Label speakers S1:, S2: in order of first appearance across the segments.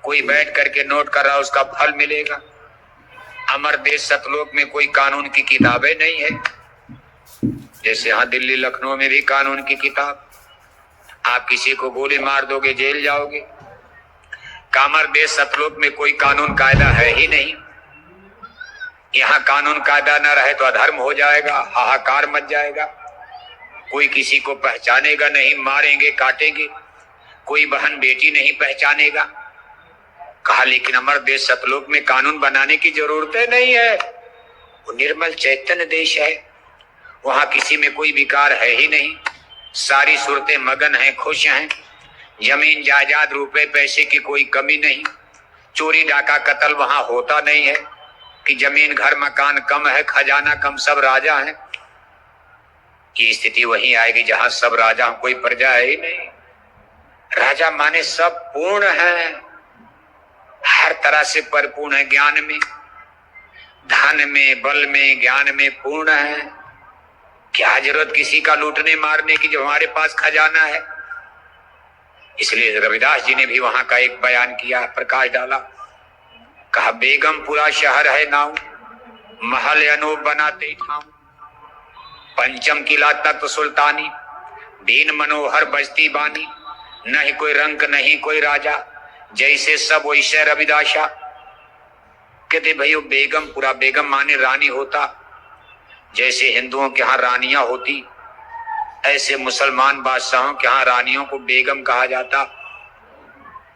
S1: कोई बैठ करके नोट कर रहा, उसका फल मिलेगा। अमर देश सतलोक में कोई कानून की किताबें नहीं है। जैसे यहाँ दिल्ली लखनऊ में भी कानून की किताब, आप किसी को गोली मार दोगे जेल जाओगे। कामर देश सतलोक में कोई कानून कायदा है ही नहीं। यहाँ कानून कायदा न रहे तो अधर्म हो जाएगा, हाहाकार मच जाएगा। कोई किसी को पहचानेगा नहीं, मारेंगे काटेंगे। कोई बहन बेटी नहीं पहचानेगा। कहा लेकिन अमर देश सतलोक में कानून बनाने की जरूरत नहीं है। वो निर्मल चैतन्य देश है, वहां किसी में कोई विकार है ही नहीं। सारी सूरतें मगन हैं, खुश हैं। जमीन जायदाद रुपए पैसे की कोई कमी नहीं। चोरी डाका कत्ल वहां होता नहीं है कि जमीन घर मकान कम है, खजाना कम, सब राजा हैं। ये स्थिति वहीं आएगी जहां सब राजा, कोई प्रजा है ही नहीं। राजा माने सब पूर्ण है, हर तरह से परिपूर्ण है। ज्ञान में, धन में, बल में, ज्ञान में पूर्ण है। क्या जरूरत किसी का लूटने मारने की, जब हमारे पास खजाना है। इसलिए रविदास जी ने भी वहां का एक बयान किया, प्रकाश डाला। कहा बेगमपुरा शहर है नाऊ, महल अनूप बनाते ठाऊ। पंचम किला तख्त सुल्तानी, दीन मनोहर बजती बानी। नहीं कोई रंक नहीं कोई राजा, जैसे सब वैसे रविदासा। कहते भाई बेगमपुरा, बेगम माने रानी होता। जैसे हिंदुओं के यहाँ रानियां होती, ऐसे मुसलमान बादशाहों के यहाँ रानियों को बेगम कहा जाता।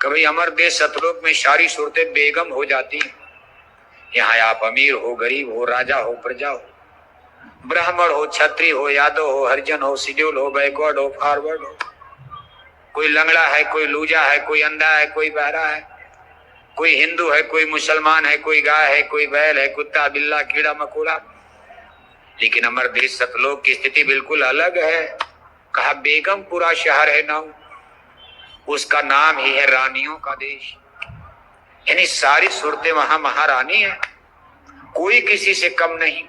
S1: कभी अमर देश सतलोक में सारी सूरतें बेगम हो जाती। यहाँ आप अमीर हो, गरीब हो, राजा हो, प्रजा हो, ब्राह्मण हो, क्षत्रिय हो, यादव हो, हरिजन हो, शेड्यूल हो, बैकवर्ड हो, फॉरवर्ड हो। कोई लंगड़ा है, कोई लूजा है, कोई अंधा है, कोई बहरा है, कोई हिंदू है, कोई मुसलमान है, कोई गाय है, कोई बैल है, कुत्ता बिल्ला कीड़ा मकोड़ा। लेकिन अमर देश सतलोक की स्थिति बिल्कुल अलग है। कहा बेगमपुरा शहर है नाऊ, उसका नाम ही है रानियों का देश। यानी सारी सूरतें वहां महारानी है, कोई किसी से कम नहीं।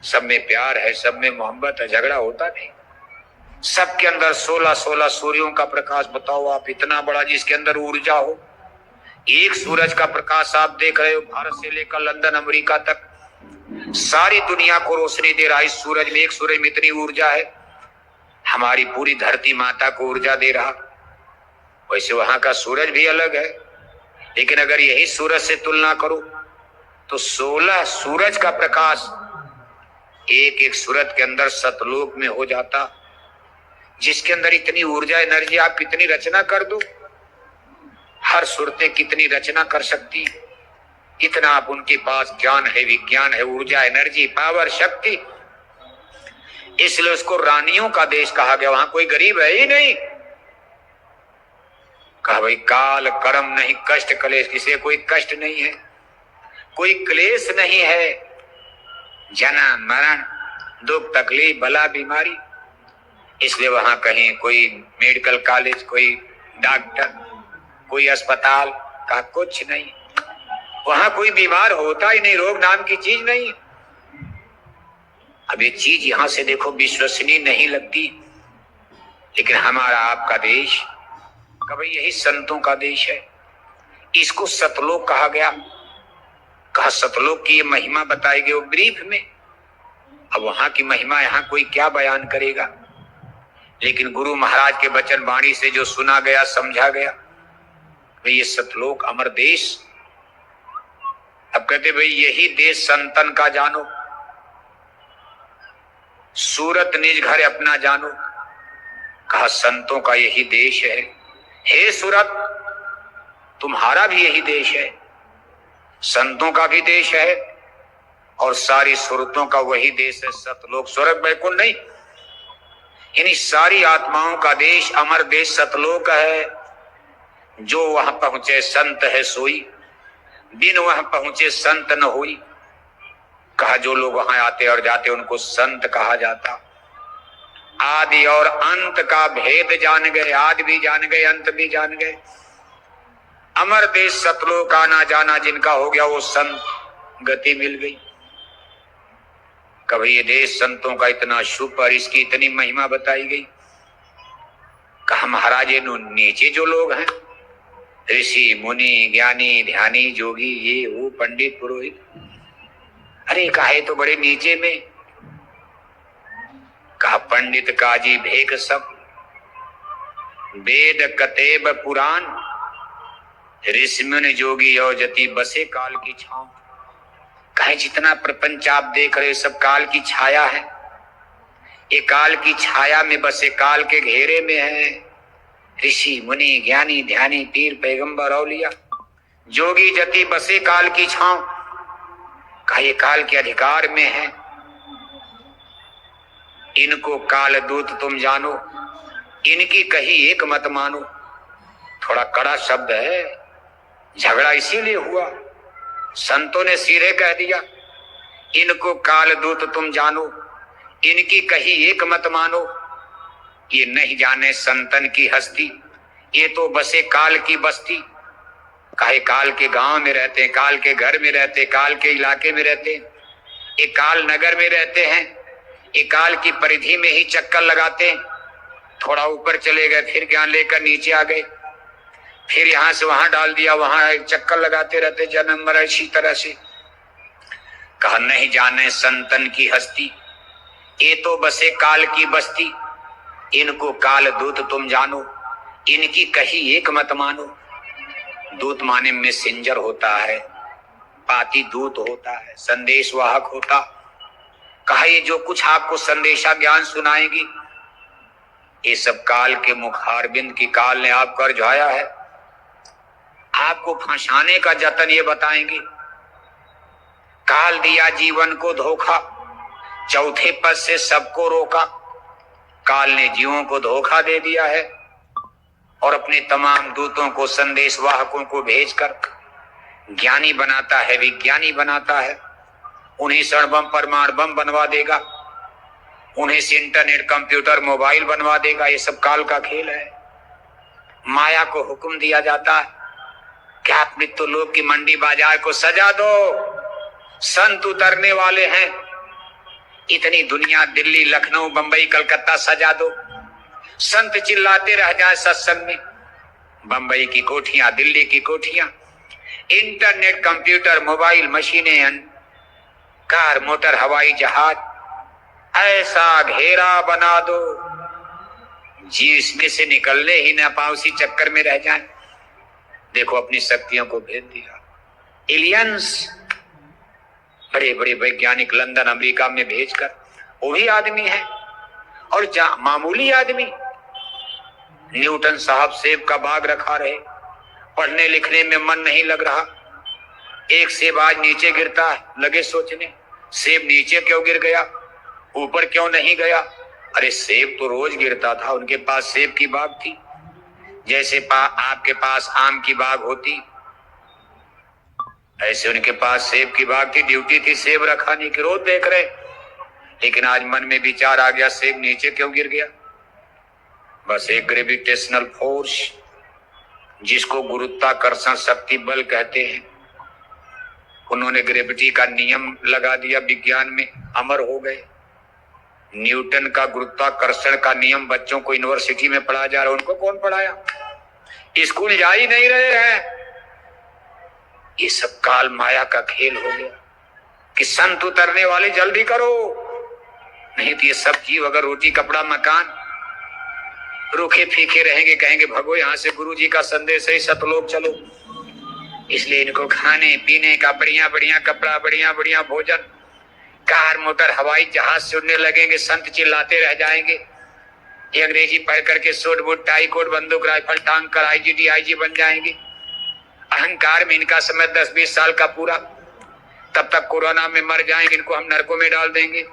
S1: सब में प्यार है, सब में मोहब्बत है, झगड़ा होता नहीं। सबके अंदर 16-16 सूर्यों का प्रकाश। बताओ आप, इतना बड़ा जिसके अंदर ऊर्जा हो। एक सूरज का प्रकाश आप देख रहे हो, भारत से लेकर लंदन अमेरिका तक सारी दुनिया को रोशनी दे रहा है। इस सूरज में, एक सूरज में इतनी ऊर्जा है, हमारी पूरी धरती माता को ऊर्जा दे रहा। वैसे वहां का सूरज भी अलग है, लेकिन अगर यही सूरज से तुलना करो तो 16 सूरज का प्रकाश एक एक सूरज के अंदर सतलोक में हो जाता। जिसके अंदर इतनी ऊर्जा, एनर्जी, आप कितनी रचना कर दो, हर सूरतें कितनी रचना कर सकती। इतना आप उनके पास ज्ञान है, विज्ञान है, ऊर्जा, एनर्जी, पावर, शक्ति। इसलिए उसको रानियों का देश कहा गया। वहां कोई गरीब है ही नहीं। कहा भाई काल कर्म नहीं, कष्ट क्लेश, किसी कोई कष्ट नहीं है, कोई क्लेश नहीं है। जन्म मरण, दुख तकलीफ, भला बीमारी। इसलिए वहां कहीं कोई मेडिकल कॉलेज, कोई डॉक्टर, कोई अस्पताल का कुछ नहीं। वहां कोई बीमार होता ही नहीं, रोग नाम की चीज नहीं। अब ये चीज यहां से देखो विश्वसनीय नहीं लगती, लेकिन हमारा आपका देश कभी यही संतों का देश है। इसको सतलोक कहा गया। कहा सतलोक की ये महिमा बताई गई वो ब्रीफ में। अब वहां की महिमा यहां कोई क्या बयान करेगा, लेकिन गुरु महाराज के वचन वाणी से जो सुना गया, समझा गया, भाई ये सतलोक अमर देश। अब कहते भाई यही देश संतन का जानो, सूरत निज घर अपना जानो। कहा संतों का यही देश है। हे सूरत, तुम्हारा भी यही देश है, संतों का भी देश है, और सारी सूरतों का वही देश है सतलोक। स्वर्ग वैकुंठ नहीं, यानी सारी आत्माओं का देश अमर देश सतलोक है। जो वहां पहुंचे संत है सोई, बिन वहां पहुंचे संत न हुई। कहा जो लोग वहां आते और जाते उनको संत कहा जाता। आदि और अंत का भेद जान गए, आदि भी जान गए, अंत भी जान गए। अमर देश सतलोक आना जाना जिनका हो गया वो संत गति मिल गई। कभी ये देश संतों का इतना शुभ और इसकी इतनी महिमा बताई गई। कहा महाराज नीचे जो लोग हैं ऋषि मुनि ज्ञानी ध्यानी जोगी ये वो पंडित पुरोहित, अरे काहे तो बड़े नीचे में। कहा पंडित काजी भेक सब, वेद कतेब पुराण, ऋषि मुनि जोगी और जति बसे काल की छांव। कहे जितना प्रपंच आप देख रहे सब काल की छाया है, ये काल की छाया में बसे काल के घेरे में है। ऋषि मुनि ज्ञानी ध्यानी पीर पैगंबर औलिया जोगी जति बसे काल की छांव। कहा ये काल के अधिकार में है, इनको काल दूत तुम जानो, इनकी कही एक मत मानो। थोड़ा कड़ा शब्द है, झगड़ा इसीलिए हुआ। संतों ने सीधे कह दिया इनको काल दूत तुम जानो, इनकी कही एक मत मानो। ये नहीं जाने संतन की हस्ती, ये तो बसे काल की बस्ती। काहे काल के गांव में रहते हैं, काल के घर में रहते हैं, काल के इलाके में रहते हैं, ये काल नगर में रहते हैं, ये काल की परिधि में ही चक्कर लगाते हैं। थोड़ा ऊपर चले गए फिर ज्ञान लेकर नीचे आ गए, फिर यहां से वहां डाल दिया, वहां चक्कर लगाते रहते जन्म मरण इसी तरह से। कहा नहीं जाने संतन की हस्ती, ये तो बसे काल की बस्ती। इनको काल दूत तुम जानो, इनकी कही एक मत मानो। दूत माने मैसेंजर होता है, पाती दूत होता है, संदेश वाहक होता। कहा ये जो कुछ आपको संदेशा ज्ञान सुनाएगी ये सब काल के मुखारबिंद की काल ने आप कर जाया है। आपको फंसाने का जतन ये बताएंगे। काल दिया जीवन को धोखा, चौथे पद से सबको रोका। काल ने जीवों को धोखा दे दिया है और अपने तमाम दूतों को संदेश वाहकों को भेजकर ज्ञानी बनाता है, विज्ञानी बनाता है। उन्हें क्षण बम परमाणु बम बनवा देगा, उन्हें से इंटरनेट कंप्यूटर मोबाइल बनवा देगा। ये सब काल का खेल है। माया को हुक्म दिया जाता है क्या आप मृत्यु लोक की मंडी बाजार को सजा दो, संत उतरने वाले हैं। इतनी दुनिया दिल्ली लखनऊ बंबई कलकत्ता सजा दो, संत चिल्लाते रह जाए सत्संग में। बंबई की कोठियां, दिल्ली की कोठियां, इंटरनेट कंप्यूटर मोबाइल मशीनें, कार मोटर हवाई जहाज, ऐसा घेरा बना दो जी इसमें से निकलने ही ना पाओ, उसी चक्कर में रह जाए। देखो अपनी शक्तियों को भेज दिया। एलियंस बड़े बड़े वैज्ञानिक लंदन अमेरिका में भेजकर, वो भी आदमी है और मामूली आदमी। न्यूटन साहब सेब का बाग रखा रहे, पढ़ने लिखने में मन नहीं लग रहा। एक सेब आज नीचे गिरता है, लगे सोचने सेब नीचे क्यों गिर गया, ऊपर क्यों नहीं गया। अरे सेब तो रोज गिरता था, उनके पास सेब की बाग थी। जैसे आपके पास आम की बाग होती, ऐसे उनके पास सेब की बाग थी। ड्यूटी थी सेब रखाने की, रोज देख रहे। लेकिन आज मन में विचार आ गया सेब नीचे क्यों गिर गया। बस एक ग्रेविटेशनल फोर्स, जिसको गुरुत्वाकर्षण शक्ति बल कहते हैं, उन्होंने ग्रेविटी का नियम लगा दिया, विज्ञान में अमर हो गए। न्यूटन का गुरुत्वाकर्षण का नियम बच्चों को यूनिवर्सिटी में पढ़ाया जा रहा है, उनको कौन पढ़ाया, स्कूल जा ही नहीं रहे हैं। ये सब काल माया का खेल हो गया कि संत उतरने वाले जल्दी करो, नहीं तो ये सब जीव अगर रोटी कपड़ा मकान रूखे फीके रहेंगे, कहेंगे भगो यहाँ से, गुरु जी का संदेश है सतलोक चलो। इसलिए इनको खाने पीने का बढ़िया बढ़िया कपड़ा, बढ़िया बढ़िया भोजन, कार मोटर हवाई जहाज से उड़ने लगेंगे। संत चिल्लाते रह जाएंगे। ये अंग्रेजी पढ़ करके सूट बूट टाई कोट बंदूक राइफल टांग कर आईजी आईजी बन जाएंगे। अहंकार में इनका समय 10-20 साल का पूरा, तब तक कोरोना में मर जाएंगे, इनको हम नरकों में डाल देंगे।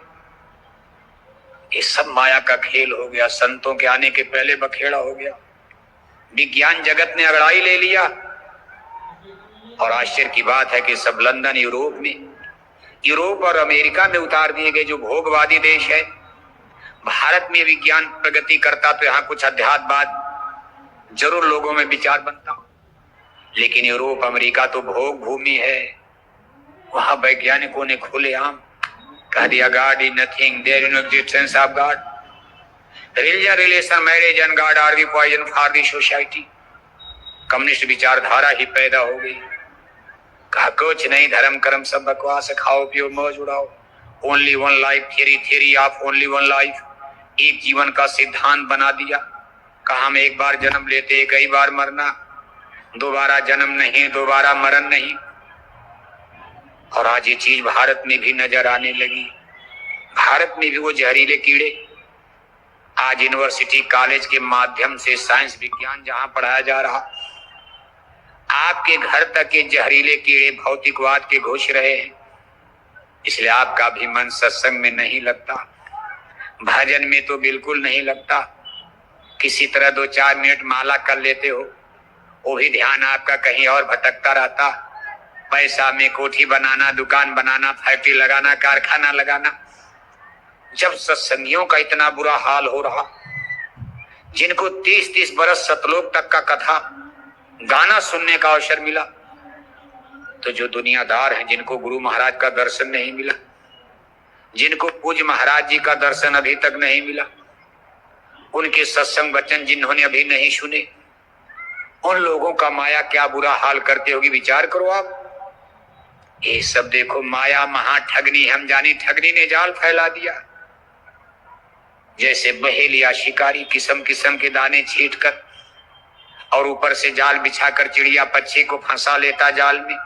S1: ये सब माया का खेल हो गया, संतों के आने के पहले बखेड़ा हो गया। विज्ञान जगत ने अगड़ाई ले लिया और आश्चर्य की बात है कि सब लंदन यूरोप और अमेरिका में उतार दिए गए, जो भोगवादी देश है। भारत में विज्ञान प्रगति करता तो यहाँ कुछ अध्यात्मवाद जरूर लोगों में विचार बनता, लेकिन यूरोप अमेरिका तो भोग भूमि है। वहां वैज्ञानिकों ने खुलेआम कह दिया God is nothing, there is no existence of God, religion relation marriage and God are the poison for the society. Communist विचारधारा ही पैदा हो गई। कहा कुछ नहीं, धर्म कर्म सब बकवास, खाओ पियो मौज उड़ाओ, only one life theory, theory of only one life, एक जीवन का सिद्धांत बना दिया। कहा हम एक बार जन्म लेते, कई बार मरना, दोबारा जन्म नहीं, दोबारा मरण नहीं। और आज ये चीज भारत में भी नजर आने लगी। भारत में भी वो जहरीले कीड़े, आज यूनिवर्सिटी कॉलेज के माध्यम से साइंस विज्ञान जहां पढ़ाया जा रहा, आपके घर तक के जहरीले कीड़े भौतिकवाद के घुस रहे हैं। इसलिए आपका भी मन सत्संग में नहीं लगता, भजन में तो बिल्कुल नहीं लगता। किसी तरह 2-4 मिनट माला कर लेते हो, वो भी ध्यान आपका कहीं और भटकता रहता। पैसा में कोठी बनाना, दुकान बनाना, फैक्ट्री लगाना, कारखाना लगाना। जब सत्संगियों का इतना बुरा हाल हो रहा, जिनको 30-30 बरस सतलोक तक का कथा गाना सुनने का अवसर मिला, तो जो दुनियादार हैं, जिनको गुरु महाराज का दर्शन नहीं मिला, जिनको पूज्य महाराज जी का दर्शन अभी तक नहीं मिला, उनके सत्संग वचन जिन्होंने अभी नहीं सुने, उन लोगों का माया क्या बुरा हाल करते होगी, विचार करो आप। ये सब देखो माया महा ठगनी, हम जानी ठगनी ने जाल फैला दिया। जैसे बहेलिया शिकारी किस्म किस्म के दाने छींट कर और ऊपर से जाल बिछाकर चिड़िया पक्षी को फंसा लेता जाल में,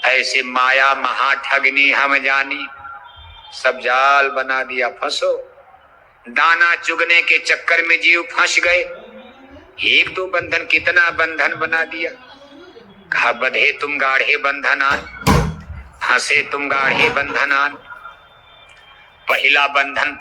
S1: ऐसे माया महा ठगनी हम जानी, सब जाल बना दिया। फंसो, दाना चुगने के चक्कर में जीव फंस गए। एक दो बंधन, कितना बंधन बना दिया। कहा बंधे तुम गाढ़े बंधनान, फंसे तुम गाढ़े बंधनान। पहला बंधन